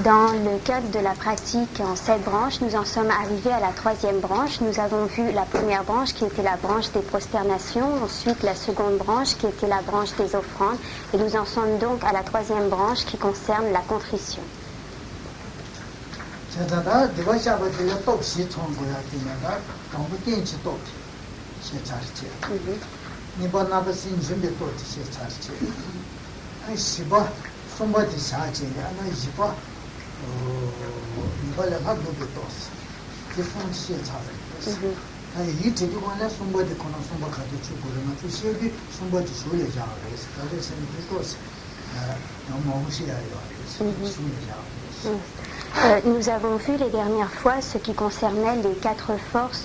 Dans le cadre de la pratique en 7 branches, nous en sommes arrivés à la 3e branche. Nous avons vu la première branche qui était la branche des prosternations, ensuite la seconde branche qui était la branche des offrandes, et nous en sommes donc à la 3e branche qui concerne la contrition. Nous avons vu les dernières fois ce qui concernait les 4 forces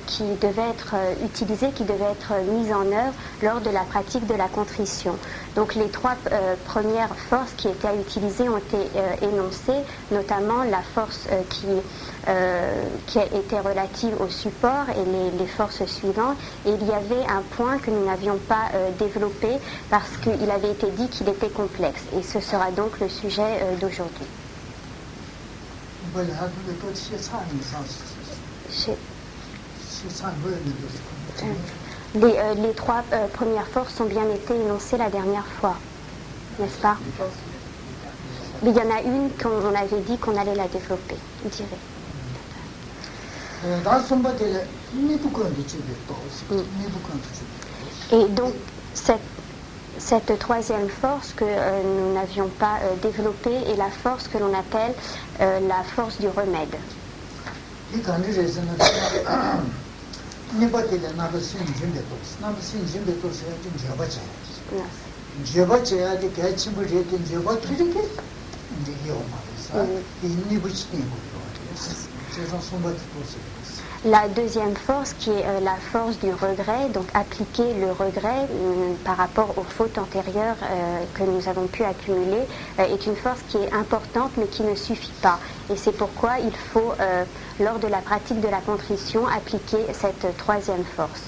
qui devaient être utilisées, qui devaient être mises en œuvre lors de la pratique de la contrition. Donc les 3 premières forces qui étaient à utiliser ont été énoncées, notamment la force qui était relative au support et les forces suivantes. Et il y avait un point que nous n'avions pas développé parce qu'il avait été dit qu'il était complexe. Et ce sera donc le sujet d'aujourd'hui. Les 3 premières forces ont bien été énoncées la dernière fois, n'est-ce pas? Mais il y en a une qu'on avait dit qu'on allait la développer, je dirais. Et donc, cette 3e force que nous n'avions pas développée est la force que l'on appelle la force du remède. La 2e force qui est la force du regret, donc appliquer le regret par rapport aux fautes antérieures que nous avons pu accumuler, est une force qui est importante mais qui ne suffit pas. Et c'est pourquoi il faut, lors de la pratique de la contrition, appliquer cette 3e force.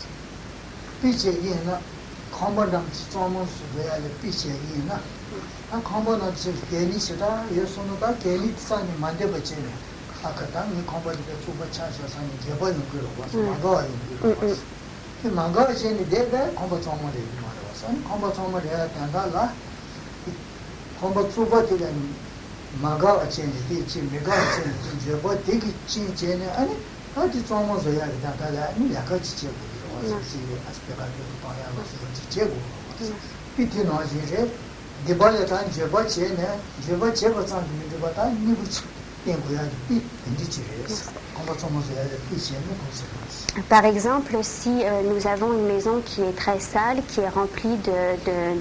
Par exemple, si nous avons une maison qui est très sale, qui est remplie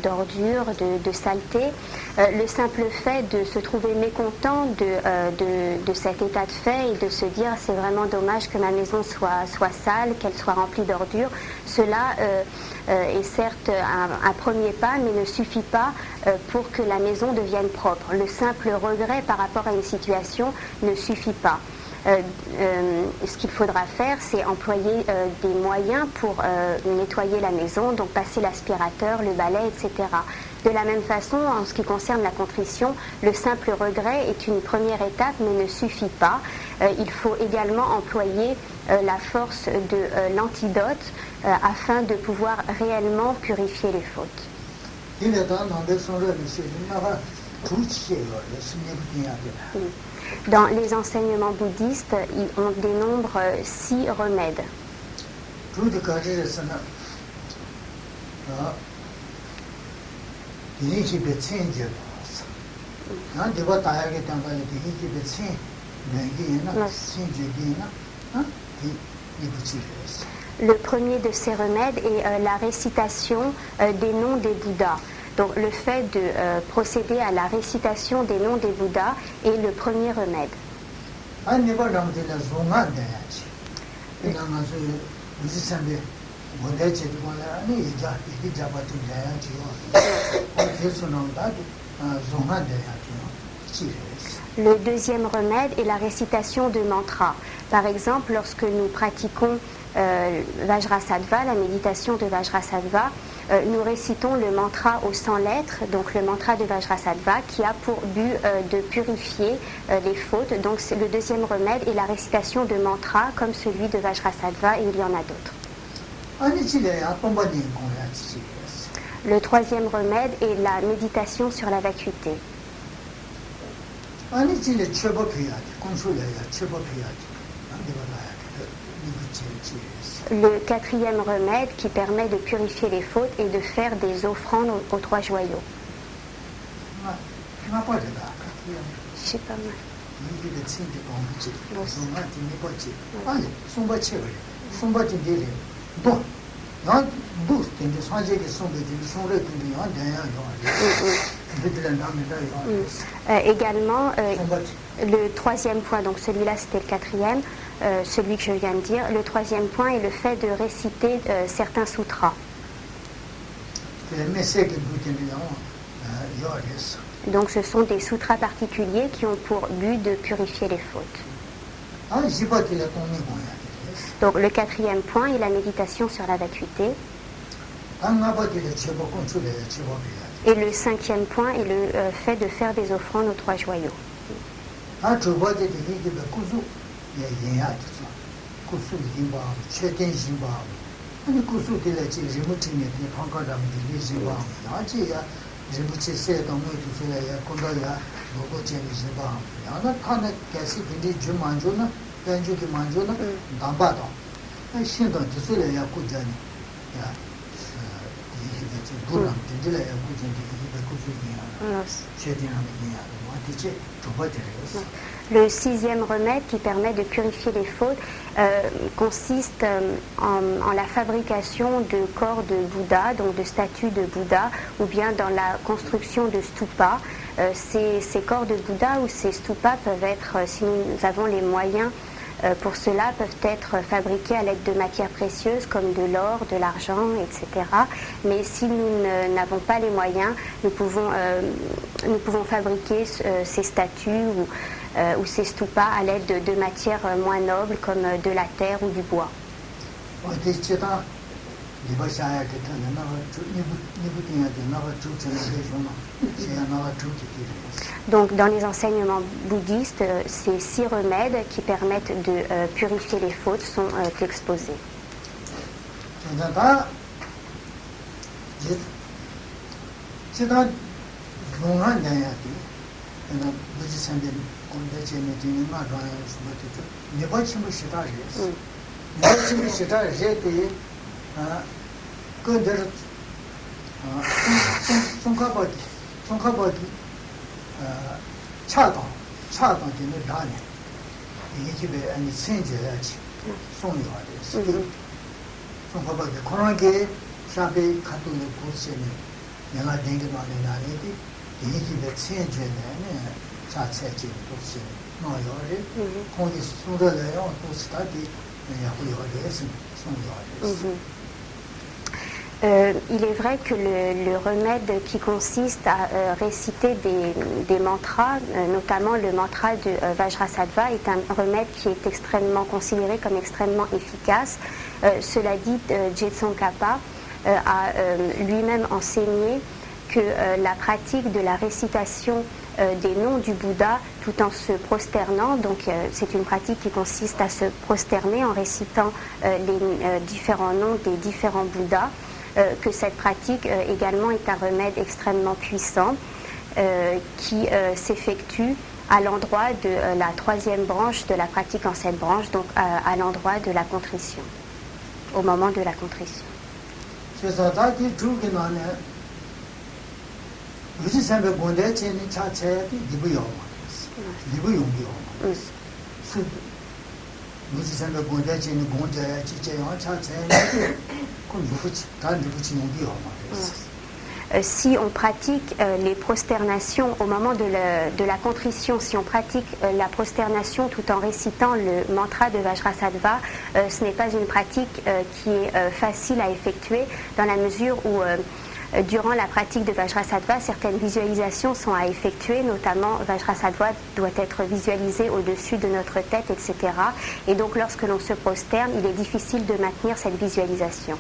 d'ordures, de saleté, le simple fait de se trouver mécontent de cet état de fait et de se dire c'est vraiment dommage que ma maison soit sale, qu'elle soit remplie d'ordures, cela est certes un premier pas, mais ne suffit pas pour que la maison devienne propre. Le simple regret par rapport à une situation ne suffit pas. Ce qu'il faudra faire, c'est employer des moyens pour nettoyer la maison, donc passer l'aspirateur, le balai, etc. De la même façon, en ce qui concerne la contrition, le simple regret est une première étape, mais ne suffit pas. Il faut également employer la force de l'antidote afin de pouvoir réellement purifier les fautes. Dans les enseignements bouddhistes, on dénombre 6 remèdes. Le premier de ces remèdes est la récitation des noms des Bouddhas. Donc le fait de procéder à la récitation des noms des Bouddhas est le premier remède. Le deuxième remède est la récitation de mantras. Par exemple, lorsque nous pratiquons Vajrasattva, la méditation de Vajrasattva, nous récitons le mantra aux 100 lettres, donc le mantra de Vajrasattva, qui a pour but de purifier les fautes. Donc le deuxième remède est la récitation de mantras comme celui de Vajrasattva, et il y en a d'autres. Le troisième remède est la méditation sur la vacuité. Le quatrième remède qui permet de purifier les fautes est de faire des offrandes aux trois joyaux. Je sais pas mal. Également, le troisième point, donc celui-là c'était le quatrième, celui que je viens de dire. Le troisième point est le fait de réciter certains sutras. Donc ce sont des sutras particuliers qui ont pour but de purifier les fautes. Donc le quatrième point est la méditation sur la vacuité. Et le cinquième point est le fait de faire des offrandes aux trois joyaux. Le sixième remède qui permet de purifier les fautes consiste en la fabrication de corps de Bouddha, donc de statues de Bouddha, ou bien dans la construction de stupas. Ces corps de Bouddha ou ces stupas peuvent être, si nous avons les moyens pour cela, peuvent être fabriqués à l'aide de matières précieuses comme de l'or, de l'argent, etc. Mais si nous n'avons pas les moyens, nous pouvons fabriquer ces statues ou ces stupas à l'aide de matières moins nobles comme de la terre ou du bois. Donc dans les enseignements bouddhistes, ces 6 remèdes qui permettent de purifier les fautes sont exposés. Il est vrai que le remède qui consiste à réciter des mantras, notamment le mantra de Vajrasattva, est un remède qui est considéré comme extrêmement efficace. Cela dit, Je Tsongkhapa a lui-même enseigné que la pratique de la récitation des noms du Bouddha tout en se prosternant, donc c'est une pratique qui consiste à se prosterner en récitant les différents noms des différents Bouddhas, que cette pratique également est un remède extrêmement puissant qui s'effectue à l'endroit de la troisième branche de la pratique en 7 branches, donc à l'endroit de la contrition, au moment de la contrition. Si on pratique les prosternations au moment de la contrition, si on pratique la prosternation tout en récitant le mantra de Vajrasattva, ce n'est pas une pratique qui est facile à effectuer, dans la mesure où durant la pratique de Vajrasattva, certaines visualisations sont à effectuer, notamment Vajrasattva doit être visualisé au-dessus de notre tête, etc. Et donc lorsque l'on se prosterne, il est difficile de maintenir cette visualisation.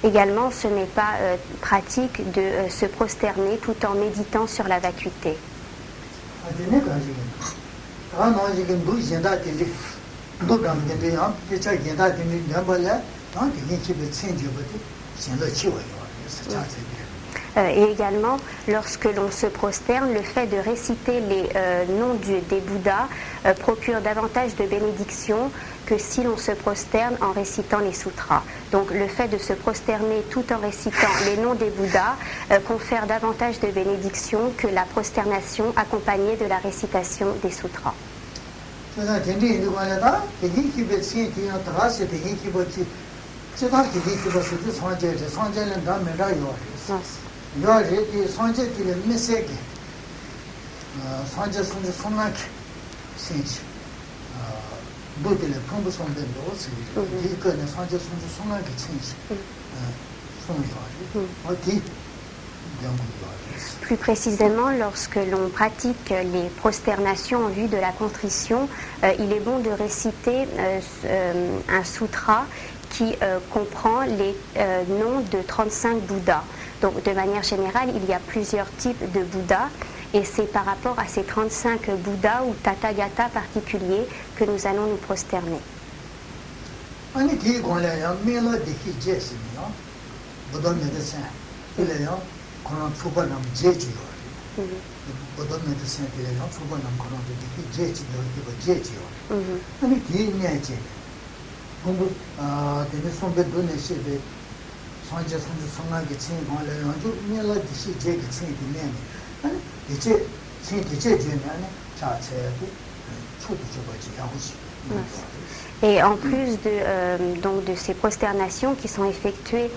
Également, ce n'est pas pratique de se prosterner tout en méditant sur la vacuité. Et également, lorsque l'on se prosterne, le fait de réciter les noms des Bouddhas procure davantage de bénédictions que si l'on se prosterne en récitant les sutras. Donc le fait de se prosterner tout en récitant les noms des Bouddhas confère davantage de bénédictions que la prosternation accompagnée de la récitation des sutras. Plus précisément, lorsque l'on pratique les prosternations en vue de la contrition, il est bon de réciter un sutra qui comprend les noms de 35 Bouddhas. Donc de manière générale, il y a plusieurs types de Bouddhas et c'est par rapport à ces 35 Bouddhas ou Tathagata particuliers que nous allons nous prosterner. Et en plus donc de ces prosternations qui sont effectuées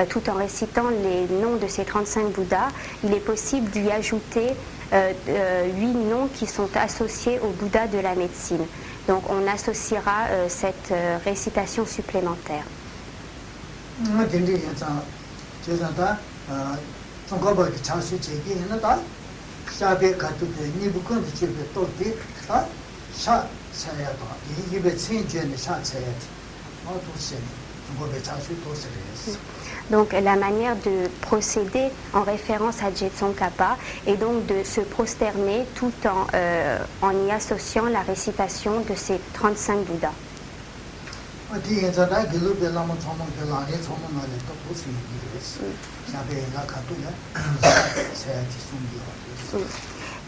tout en récitant les noms de ces 35 Bouddhas, il est possible d'y ajouter 8 noms qui sont associés au Bouddha de la médecine. Donc on associera cette récitation supplémentaire. Donc la manière de procéder en référence à Jetsongkhapa est donc de se prosterner tout en y associant la récitation de ces 35 Bouddhas.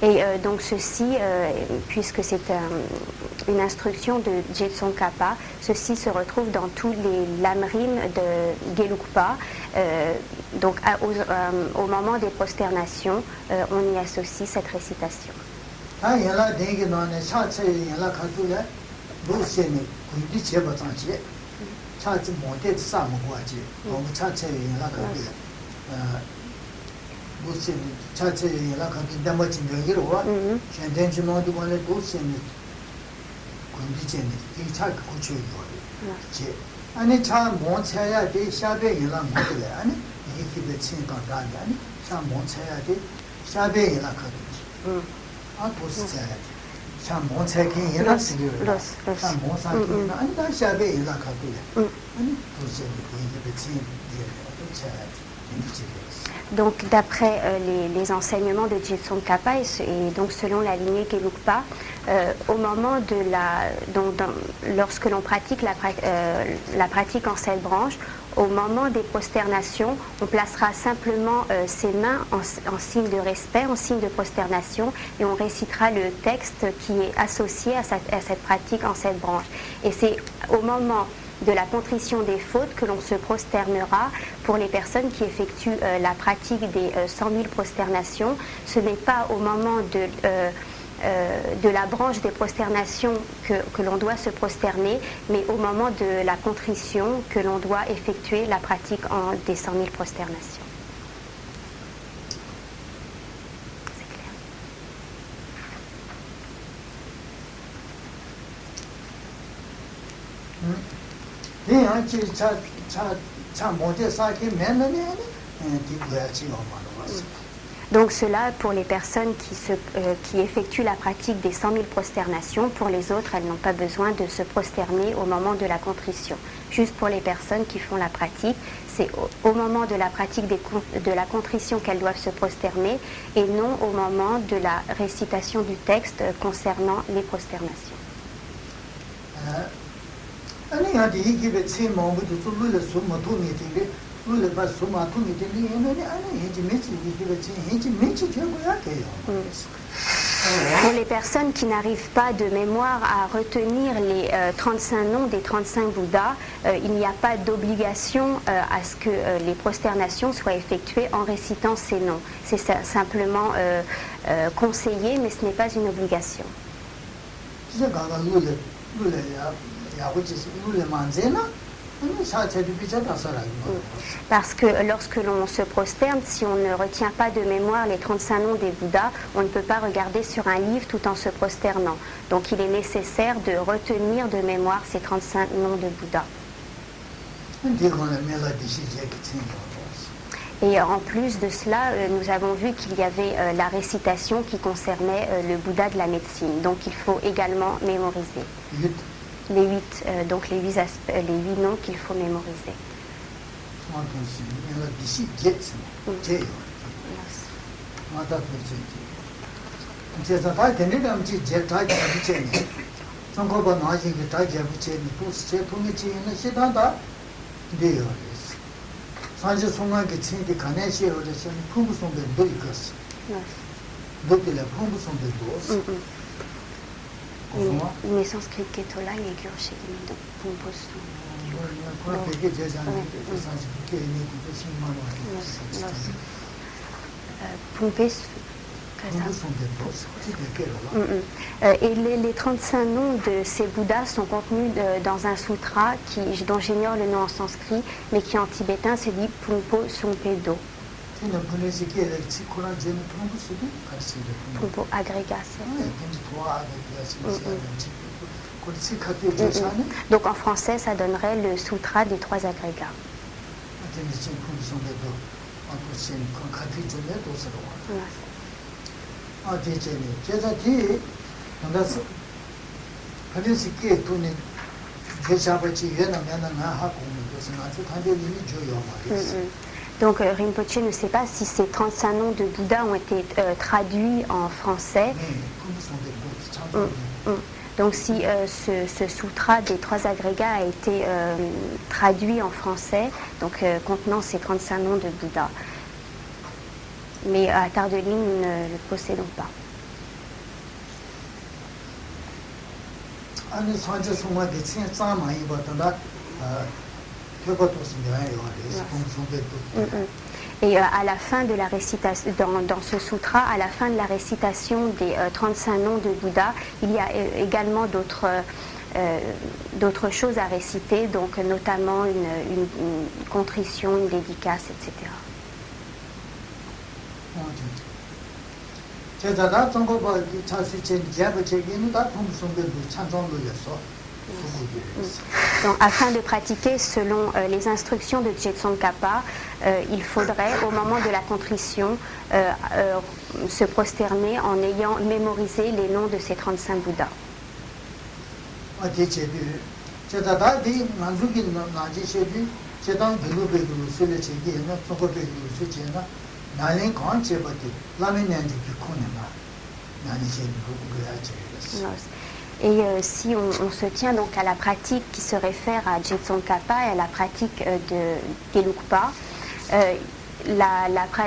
Et donc ceci, puisque c'est une instruction de Jetsongkhapa, ceci se retrouve dans tous les lamrim de Gelugpa. Donc au moment des prosternations, on y associe cette récitation. Donc d'après les enseignements de Jetsongkhapa et donc selon la lignée Gelugpa, au moment de lorsque l'on pratique la pratique en 7 branches, au moment des prosternations, on placera simplement ses mains en signe de respect, en signe de prosternation, et on récitera le texte qui est associé à cette pratique en 7 branches. Et c'est au moment de la contrition des fautes que l'on se prosternera pour les personnes qui effectuent la pratique des 100 000 prosternations. Ce n'est pas au moment de la branche des prosternations que l'on doit se prosterner, mais au moment de la contrition que l'on doit effectuer la pratique des 100 000 prosternations. Donc cela pour les personnes qui effectuent la pratique des 100 000 prosternations. Pour les autres, elles n'ont pas besoin de se prosterner au moment de la contrition. Juste pour les personnes qui font la pratique, c'est au moment de la pratique de la contrition qu'elles doivent se prosterner et non au moment de la récitation du texte concernant les prosternations. Pour les personnes qui n'arrivent pas de mémoire à retenir les 35 noms des 35 Bouddhas, il n'y a pas d'obligation à ce que les prosternations soient effectuées en récitant ces noms. C'est simplement conseillé, mais ce n'est pas une obligation. Parce que lorsque l'on se prosterne, si on ne retient pas de mémoire les 35 noms des Bouddhas, on ne peut pas regarder sur un livre tout en se prosternant. Donc il est nécessaire de retenir de mémoire ces 35 noms de Bouddhas. Et en plus de cela, nous avons vu qu'il y avait la récitation qui concernait le Bouddha de la médecine. Donc il faut également mémoriser. Les 8 noms qu'il faut mémoriser. Ne sanskrit ketola et gyurche de pumposu. Et les 35 noms de ces Bouddhas sont contenus dans un sutra dont j'ignore le nom en sanskrit, mais qui en tibétain se dit Pumpo Sumpedo. Pumpo agrégation. Donc en français, ça donnerait le sutra des 3 agrégats. Donc Rinpoche ne sait pas si ces 35 noms de Bouddha ont été traduits en français. Donc si ce sutra des 3 agrégats a été traduit en français, donc contenant ces 35 noms de Bouddha. Mais à Tardeline, nous ne le possédons pas. Et à la fin de la récitation, dans ce sutra, à la fin de la récitation des 35 noms de Bouddha, il y a également d'autres choses à réciter, donc notamment une contrition, une dédicace, etc. Donc, afin de pratiquer selon les instructions de Tsongkhapa, il faudrait au moment de la contrition se prosterner en ayant mémorisé les noms de ces 35 Bouddhas. Et si on se tient donc à la pratique qui se réfère à Tsongkhapa et à la pratique de Gelugpa,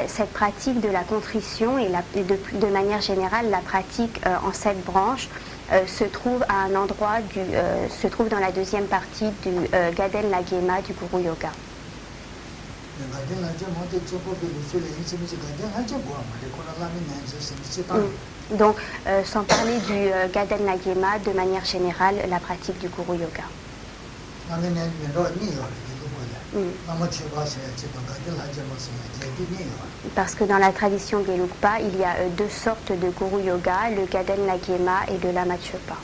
cette pratique de la contrition et de manière générale la pratique en 7 branches se trouve à un endroit se trouve dans la deuxième partie du Gaden Lagyema du Guru Yoga. Donc, sans parler du Gaden Lagyema, de manière générale, la pratique du Guru Yoga. Parce que dans la tradition Gelugpa, il y a 2 sortes de Guru Yoga, le Gaden Lagyema et le Lama Chopa.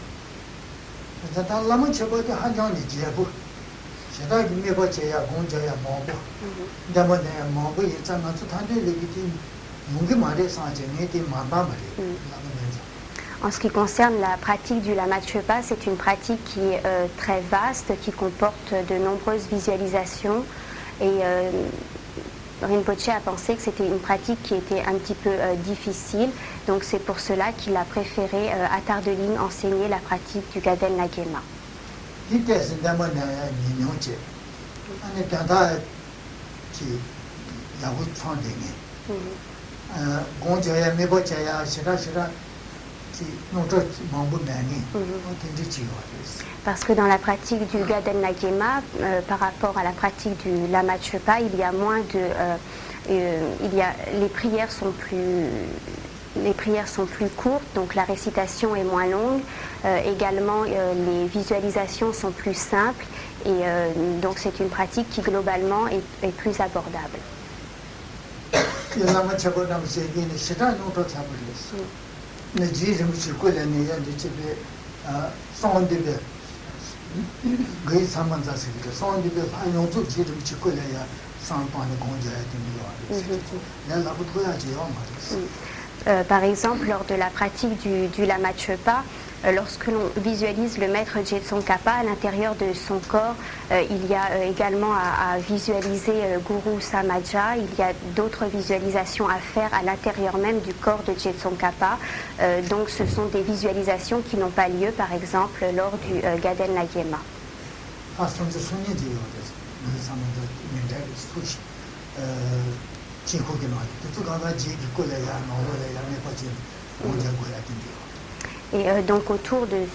En ce qui concerne la pratique du Lama Tshepa, c'est une pratique qui est très vaste, qui comporte de nombreuses visualisations et Rinpoche a pensé que c'était une pratique qui était un petit peu difficile, donc c'est pour cela qu'il a préféré à Tardeline enseigner la pratique du Gaden Lagema. Parce que dans la pratique du Gaden Lagema, par rapport à la pratique du Lama Tshepa, il y a moins de, les prières sont plus courtes, donc la récitation est moins longue. Également, les visualisations sont plus simples et donc c'est une pratique qui globalement est plus abordable. Par exemple, lors de la pratique du Lama Tshepa, lorsque l'on visualise le maître Jetson Kappa à l'intérieur de son corps, il y a également à visualiser Guru Samaja, il y a d'autres visualisations à faire à l'intérieur même du corps de Jetson Kappa. Donc ce sont des visualisations qui n'ont pas lieu, par exemple, lors du Gaden Lagema. Et donc autour de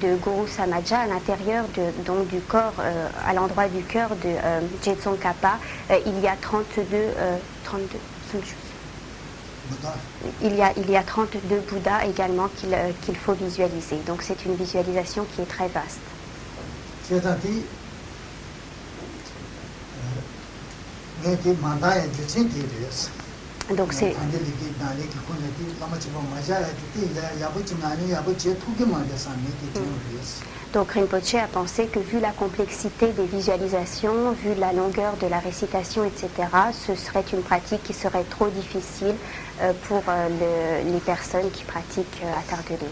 Guru Samaja, à l'intérieur du corps, à l'endroit du cœur de Jetson Kappa, il y a 32 il y a 32 Bouddhas également qu'il faut visualiser. Donc c'est une visualisation qui est très vaste. Donc c'est Donc Rinpoche a pensé que vu la complexité des visualisations, vu la longueur de la récitation, etc., ce serait une pratique qui serait trop difficile pour les personnes qui pratiquent à Tardeline.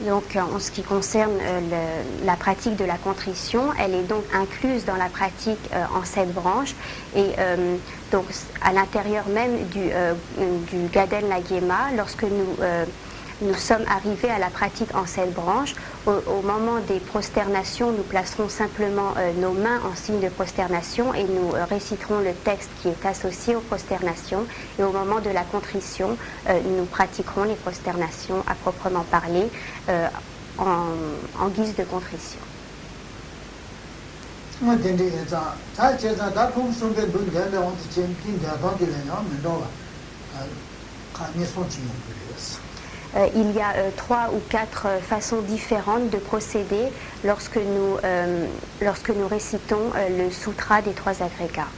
Donc en ce qui concerne la pratique de la contrition, elle est donc incluse dans la pratique en 7 branches et donc à l'intérieur même du Gaden Lagema, lorsque nous sommes arrivés à la pratique en 7 branches. Au moment des prosternations, nous placerons simplement nos mains en signe de prosternation et nous réciterons le texte qui est associé aux prosternations. Et au moment de la contrition, nous pratiquerons les prosternations à proprement parler en guise de contrition. Il y a 3 ou 4 façons différentes de procéder lorsque nous récitons le Sutra des 3 agrégats.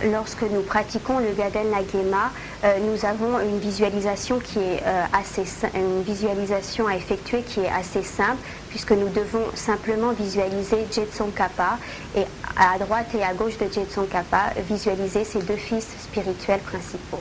Lorsque nous pratiquons le Gaden Lagema, nous avons une visualisation qui est une visualisation à effectuer qui est assez simple, puisque nous devons simplement visualiser Jetson Kappa et à droite et à gauche de Jetson Kappa, visualiser ses 2 fils spirituels principaux.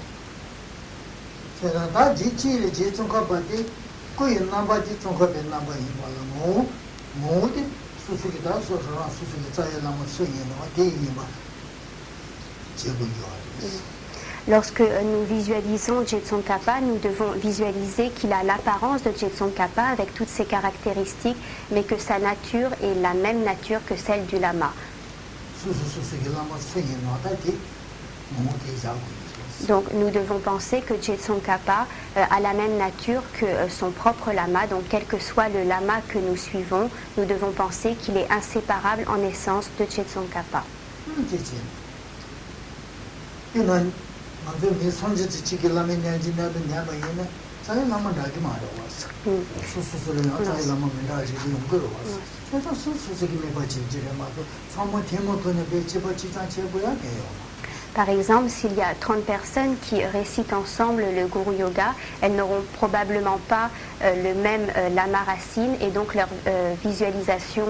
Lorsque nous visualisons Jetson Kappa, nous devons visualiser qu'il a l'apparence de Jetson Kappa avec toutes ses caractéristiques, mais que sa nature est la même nature que celle du lama. Donc nous devons penser que Jetson Kappa a la même nature que son propre lama, donc quel que soit le lama que nous suivons, nous devons penser qu'il est inséparable en essence de Jetson Kappa. 이는 먼저 미 손짓이 지킬라면 내지나도 내가 얘는 자기 남은 나기 말아 왔어. 수수수를 자기 남은 나지 용거로 왔어. 그래서 수수수기 매바지 이제 막고 상모 대모도는 배치바 지장 제보야 돼요. Par exemple, s'il y a 30 personnes qui récitent ensemble le Guru Yoga, elles n'auront probablement pas le même lama racine et donc leur visualisation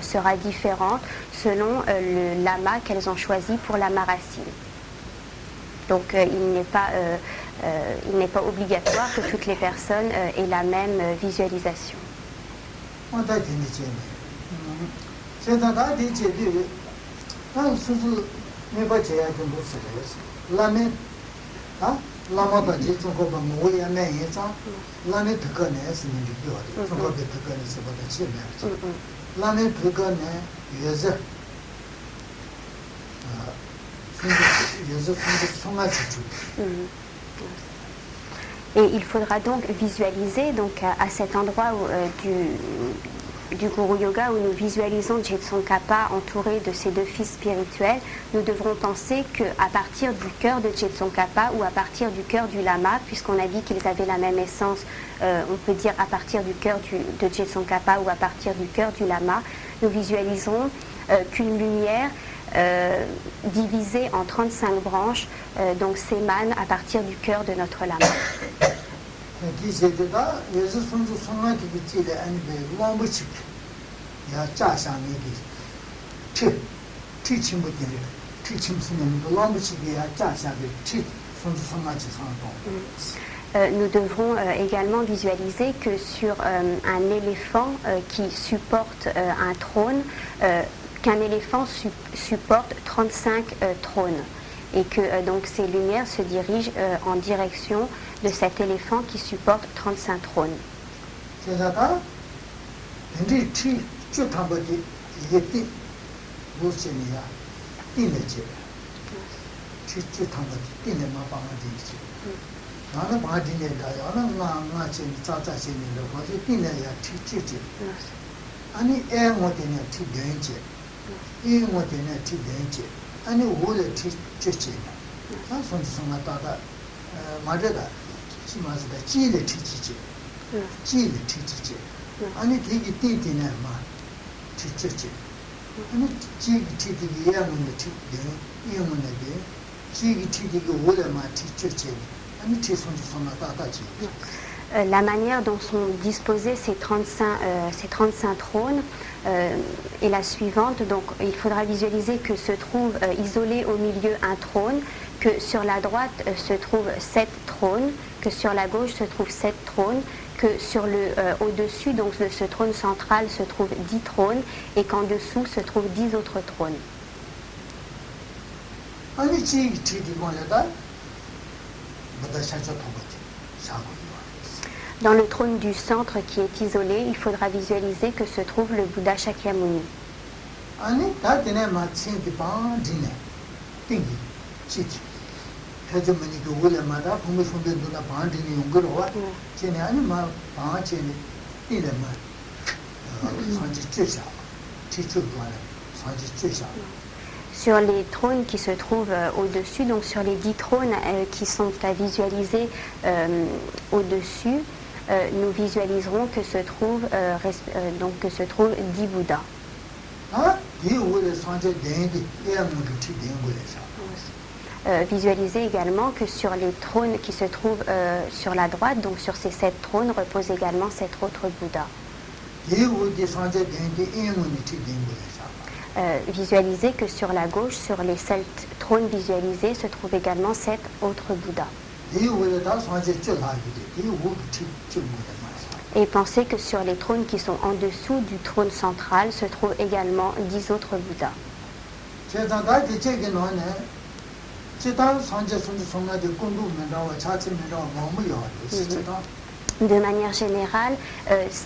sera différente selon le lama qu'elles ont choisi pour lama racine. Donc il n'est pas obligatoire que toutes les personnes aient la même visualisation. 내가 제야 좀 보세요. 라면 라마다 지중고가 뭐야 매예자 라면 그거네 쓰는 게 좋아요. 저거 그거네서 보다 치면. 라면 그거네 여자 Et il faudra donc visualiser donc à cet endroit du Guru Yoga où nous visualisons Tsongkhapa entouré de ses deux fils spirituels, nous devrons penser qu'à partir du cœur de Tsongkhapa ou à partir du cœur du Lama, puisqu'on a dit qu'ils avaient la même essence, on peut dire à partir du cœur de Tsongkhapa ou à partir du cœur du Lama, nous visualiserons qu'une lumière divisée en 35 branches donc s'émane à partir du cœur de notre Lama. Nous devrons également visualiser que sur un éléphant qui supporte un trône, qu'un éléphant supporte 35 trônes et que donc ces lumières se dirigent en direction de cet éléphant qui supporte 35 trônes. La manière dont sont disposés ces 35 trônes est la suivante. Donc il faudra visualiser que se trouve isolé au milieu un trône, que sur la droite se trouvent 7 trônes, que sur la gauche se trouvent 7 trônes, que sur au-dessus donc de ce trône central se trouvent 10 trônes et qu'en dessous se trouvent 10 autres trônes. Dans le trône du centre qui est isolé, il faudra visualiser que se trouve le Bouddha Shakyamuni. Sur les trônes qui se trouvent au-dessus, donc sur les 10 trônes qui sont à visualiser au-dessus, nous visualiserons que se trouvent 10 Bouddhas. Visualisez également que sur les trônes qui se trouvent sur la droite, donc sur ces 7 trônes, reposent également 7 autres Bouddhas. Visualisez que sur la gauche, sur les 7 trônes visualisés, se trouvent également 7 autres Bouddhas. Et pensez que sur les trônes qui sont en dessous du trône central se trouvent également 10 autres Bouddhas. De manière générale,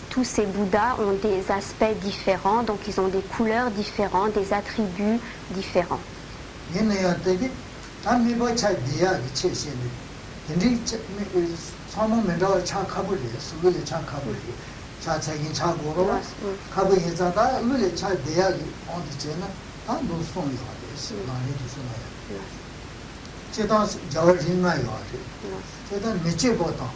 tous ces Bouddhas ont des aspects différents, donc ils ont des couleurs différentes, des attributs différents. 제단 자월인가요? 제단 미치보다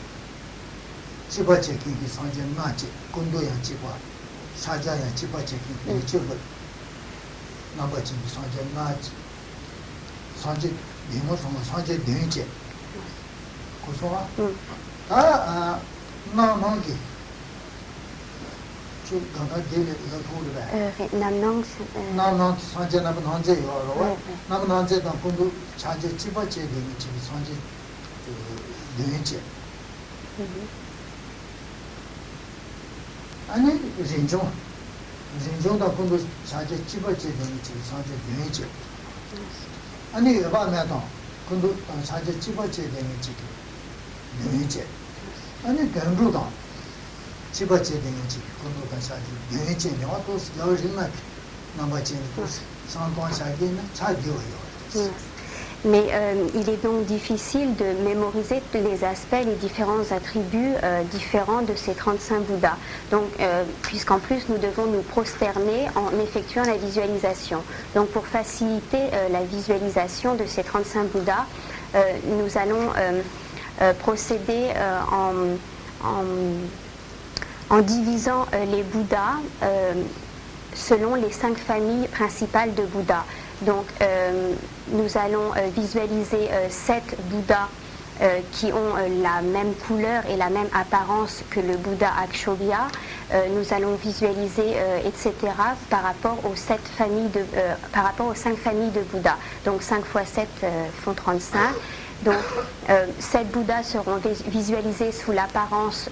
집어체기 상전 나지 군도야 집어 사자야 집어체기 미치고 나머지 상전 나지 상전 이모성 상전 되지 고소와 나만기 가가 데레 이거 남낭 상전 남은 언제 요로 남은 언제도 군도 자제 집어체 되는 집 상전 되지 아니 인종다 군도 자제 집어체 되는 집 상전 되지 아니 여봐면도 군도 자제 집어체 되는 집 되지 아니 변루다 집어체 되는 집 군도가 자제 되지 영화도 여름날 나머지 상관사기는 자기요. Mais il est donc difficile de mémoriser les aspects, les différents attributs différents de ces 35 Bouddhas. Donc, puisqu'en plus nous devons nous prosterner en effectuant la visualisation. Donc, pour faciliter la visualisation de ces 35 Bouddhas, nous allons procéder en divisant les Bouddhas selon les 5 familles principales de Bouddhas. Donc, nous allons visualiser 7 Bouddhas qui ont la même couleur et la même apparence que le Bouddha Akshobhya. Nous allons visualiser, etc. par rapport aux 5 familles de Bouddhas. Donc, 5 x 7 font 35. Donc, 7 Bouddhas seront visualisés sous l'apparence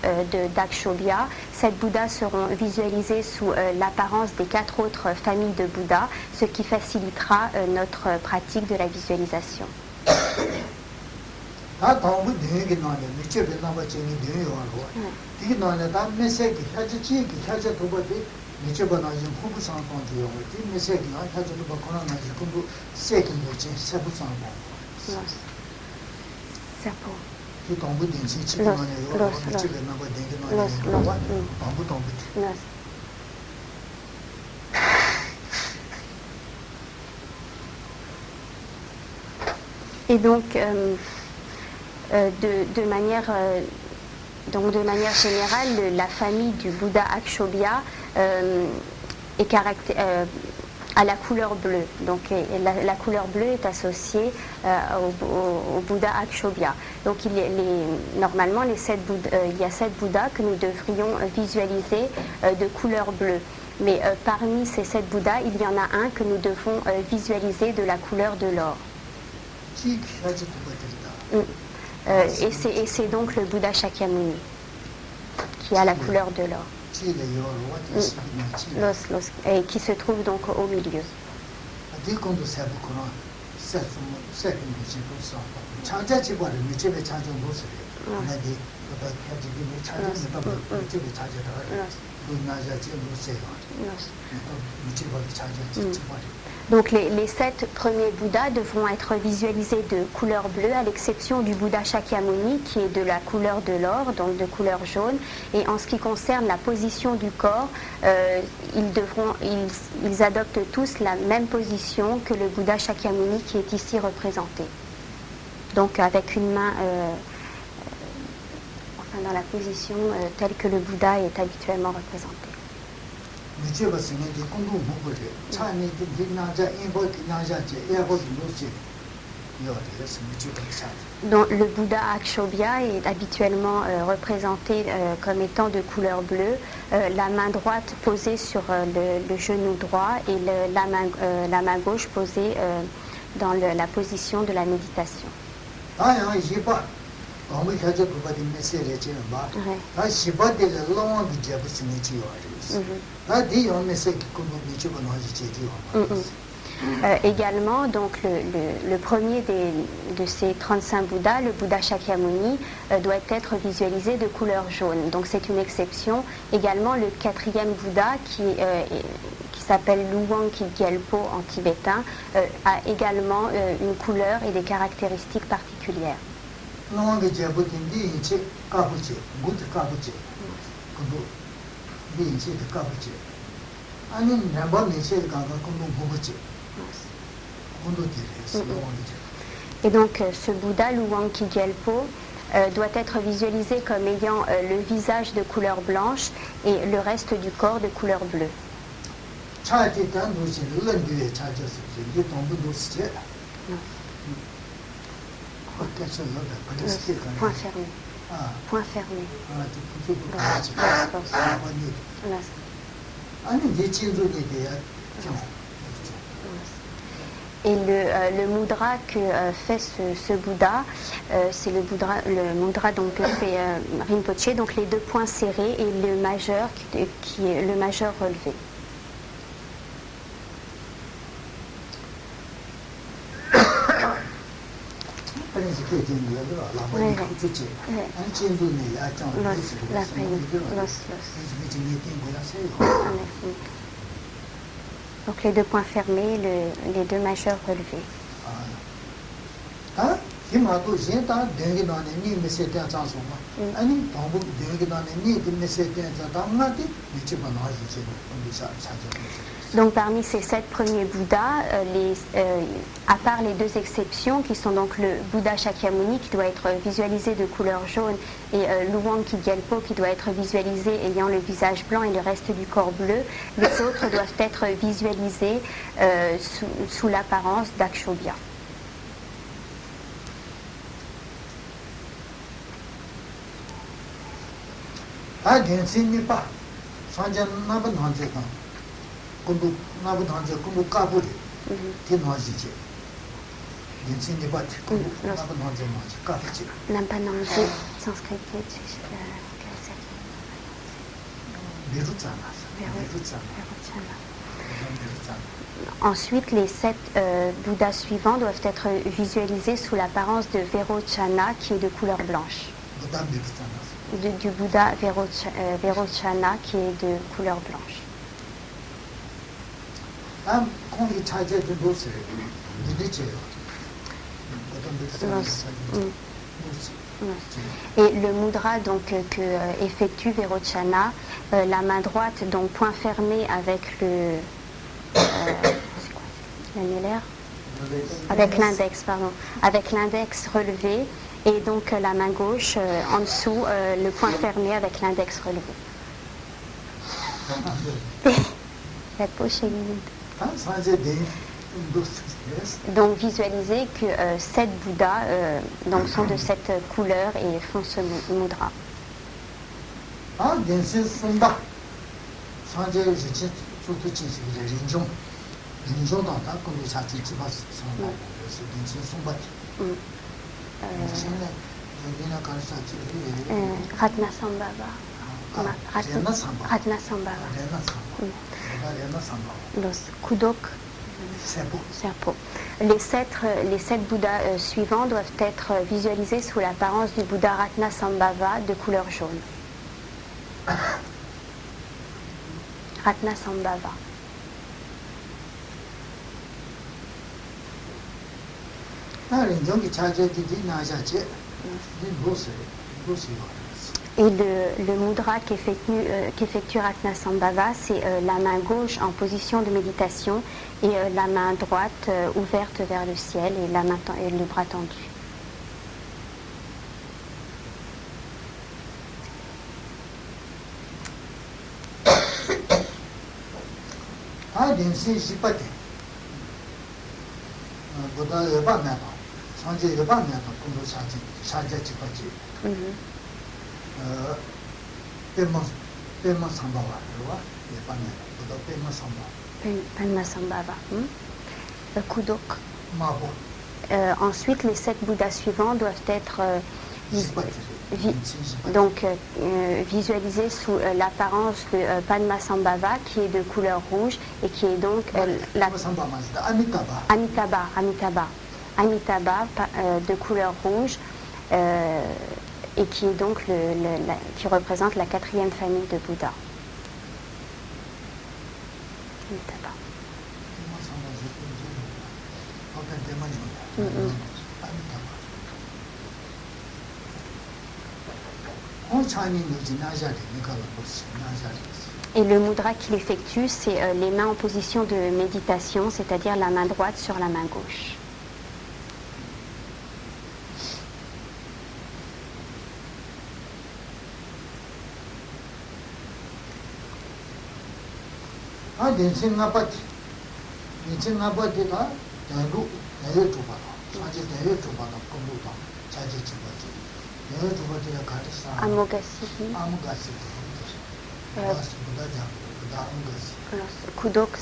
d'Akshobhya, 7 Bouddhas seront visualisés sous l'apparence des 4 autres familles de Bouddhas, ce qui facilitera notre pratique de la visualisation. Et donc, de manière générale, la famille du Bouddha Akshobhya est à la couleur bleue. Donc la couleur bleue est associée au Bouddha Akshobhya. Donc normalement il y a 7 Bouddhas que nous devrions visualiser de couleur bleue. Mais parmi ces 7 Bouddhas, il y en a un que nous devons visualiser de la couleur de l'or. Et c'est donc le Bouddha Shakyamuni qui a la couleur de l'or. Et qui se trouve donc au milieu. Donc les 7 premiers Bouddhas devront être visualisés de couleur bleue, à l'exception du Bouddha Shakyamuni qui est de la couleur de l'or, donc de couleur jaune. Et en ce qui concerne la position du corps, ils adoptent tous la même position que le Bouddha Shakyamuni qui est ici représenté. Donc avec une main dans la position telle que le Bouddha est habituellement représenté. Donc, le Bouddha Akshobhya est habituellement représenté comme étant de couleur bleue, la main droite posée sur le genou droit et la main gauche posée dans la position de la méditation. Également, donc le premier de ces 35 Bouddhas, le Bouddha Shakyamuni, doit être visualisé de couleur jaune. Donc c'est une exception. Également, le 4e Bouddha, qui s'appelle Luwangki Gyalpo en tibétain, a également une couleur et des caractéristiques particulières. Et donc ce Bouddha, Luwangki Gyalpo, doit être visualisé comme ayant le visage de couleur blanche et le reste du corps de couleur bleue. Point fermé. Point fermé. Et le mudra que fait ce Bouddha, c'est le mudra donc, que fait Rinpoche, donc les deux poings serrés et le majeur qui est le majeur relevé. Donc les deux poings fermés, les deux majeurs relevés. Donc parmi ces 7 premiers Bouddhas, à part les 2 exceptions qui sont donc le Bouddha Shakyamuni qui doit être visualisé de couleur jaune et Luwangki Gyalpo qui doit être visualisé ayant le visage blanc et le reste du corps bleu, les autres doivent être visualisés sous l'apparence d'Akshobhya. Nampanamji, sanskrit. Ensuite, les 7 Bouddhas suivants doivent être visualisés sous l'apparence de Verochana qui est de couleur blanche. Du Bouddha Verochana qui est de couleur blanche. Et le mudra donc que effectue Verochana, la main droite donc point fermé avec le l'annulaire, avec l'index relevé. Et donc la main gauche en dessous, le poing fermé avec l'index relevé. La poche est vide. Donc visualisez que 7 Bouddhas donc sont de cette couleur et font ce mudra. Ratnasambhava. Ratnasambhava. Los Kudok Serpo. Les 7 Bouddhas suivants doivent être visualisés sous l'apparence du Bouddha Ratnasambhava de couleur jaune. Ratnasambhava. Et le mudra qu'effectue Ratnasambhava, c'est la main gauche en position de méditation et la main droite ouverte vers le ciel et le bras tendu. Padmasambhava. Kudok. Ensuite, les 7 Bouddhas suivants doivent être visualisés sous l'apparence de Padmasambhava qui est de couleur rouge et qui est donc Amitabha de couleur rouge et qui est donc qui représente la 4e famille de Bouddha. Amitabha. Et le mudra qu'il effectue, c'est les mains en position de méditation, c'est-à-dire la main droite sur la main gauche. 아 렌싱아바티 렌싱아바티가 대로 대로 줘봐 사실 대로 줘봐라 공부도 자주 줘봐지 대로 줘봐야 가르사 Amoghasibi. Kudok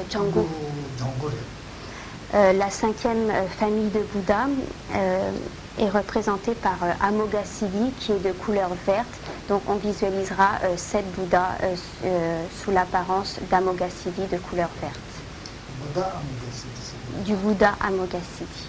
Django. La cinquième famille de Bouddha est représentée par Amoghasibi qui est de couleur verte. Donc on visualisera 7 Bouddhas sous l'apparence d'Amoghasibi de couleur verte. Du Bouddha Amoghasibi.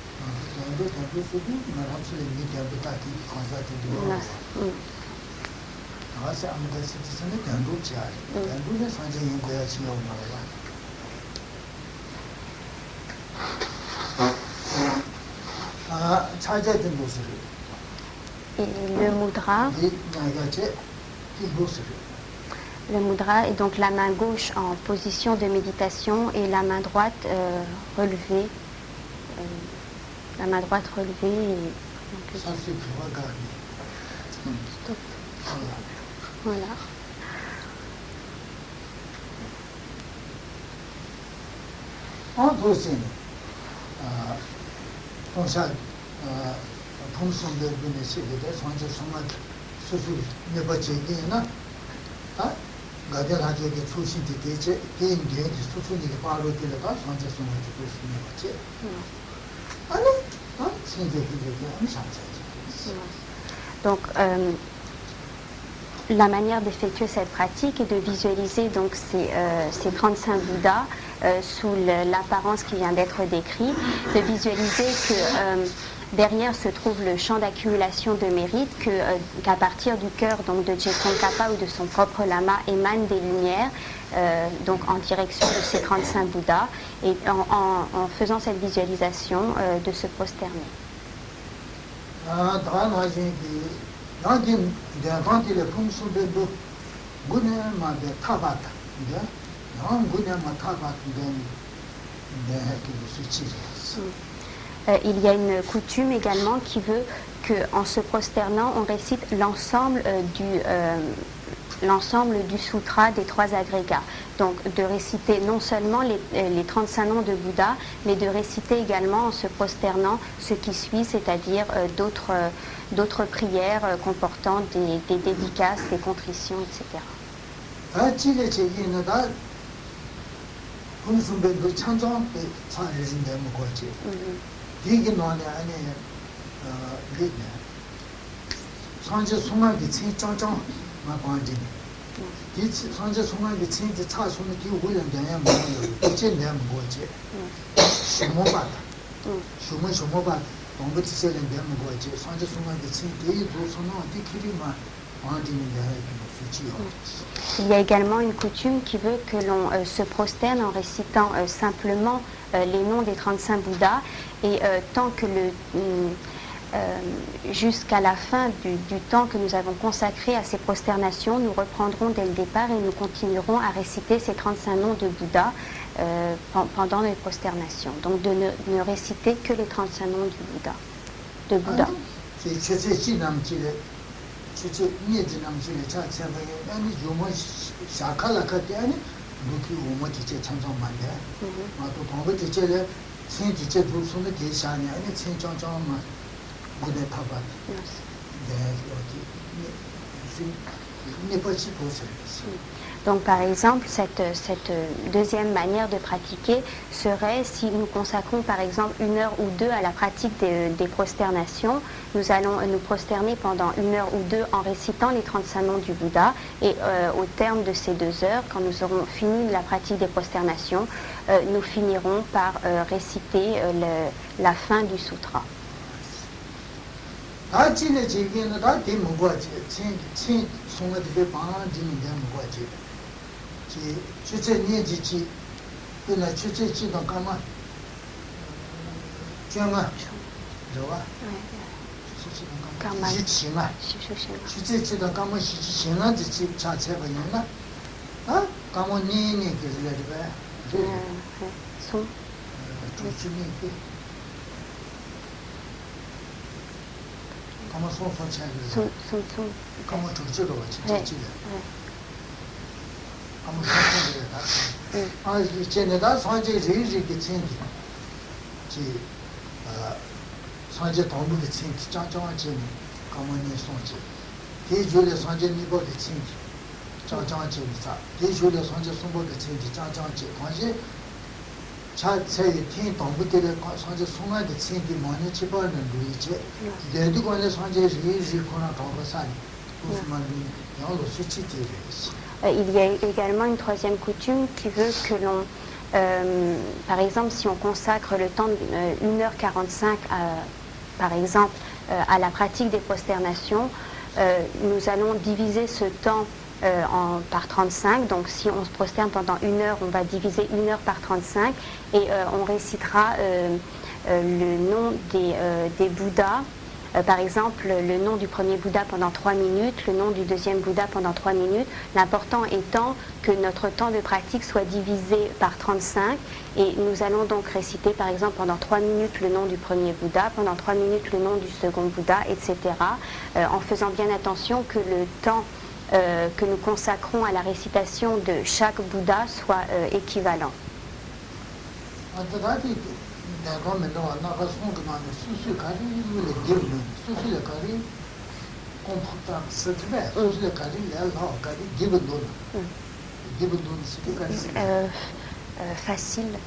Et le mudra est donc la main gauche en position de méditation et la main droite relevée. La main droite relevée. Stop. Voilà. Donc, la manière d'effectuer cette pratique est de visualiser donc ces 35 Bouddhas sous l'apparence qui vient d'être décrite, de visualiser que derrière se trouve le champ d'accumulation de mérite, qu'à partir du cœur donc de Tsongkhapa ou de son propre lama émanent des lumières donc en direction de ces 35 Bouddhas, et en faisant cette visualisation de se prosterner. Il y a une coutume également qui veut qu'en se prosternant, on récite l'ensemble du sutra des 3 agrégats. Donc de réciter non seulement les 35 noms de Bouddha, mais de réciter également en se prosternant ce qui suit, c'est-à-dire d'autres prières comportant des dédicaces, des contritions, etc. Il y a également une coutume qui veut que l'on se prosterne en récitant simplement les noms des 35 Bouddhas, et tant que jusqu'à la fin du temps que nous avons consacré à ces prosternations, nous reprendrons dès le départ et nous continuerons à réciter ces 35 noms de Bouddha pendant les prosternations. Donc de ne réciter que les 35 noms du Bouddha. De Bouddha. Donc par exemple, cette deuxième manière de pratiquer serait si nous consacrons par exemple 1 heure ou 2 à la pratique des prosternations, nous allons nous prosterner pendant 1 heure ou 2 en récitant les 35 noms du Bouddha, et au terme de ces 2 heures, quand nous aurons fini la pratique des prosternations, nous finirons par réciter la fin du sutra. 아무 상관이 없다. 아 이제는 산제 리리게 챙기. 지 산제 동부의 챙기 짱짱하지 가만히 손지. 대주의 산제 니보의 챙기 짱짱하지 비자. 대주의 산제 송보의 챙기 짱짱하지 관시 자체의天동부 때의 산제 송아의 챙기 많이 집어는 루이제. 내두관의 산제 리리코나 동부산. Il y a également une troisième coutume qui veut que l'on, par exemple, si on consacre le temps de 1h45 par exemple, à la pratique des prosternations, nous allons diviser ce temps par 35. Donc si on se prosterne pendant 1 heure, on va diviser 1 heure par 35 et on récitera le nom des Bouddhas. Par exemple, le nom du premier Bouddha pendant 3 minutes, le nom du deuxième Bouddha pendant 3 minutes. L'important étant que notre temps de pratique soit divisé par 35 et nous allons donc réciter par exemple pendant 3 minutes le nom du premier Bouddha, pendant 3 minutes le nom du second Bouddha, etc. En faisant bien attention que le temps que nous consacrons à la récitation de chaque Bouddha soit équivalent. Facile.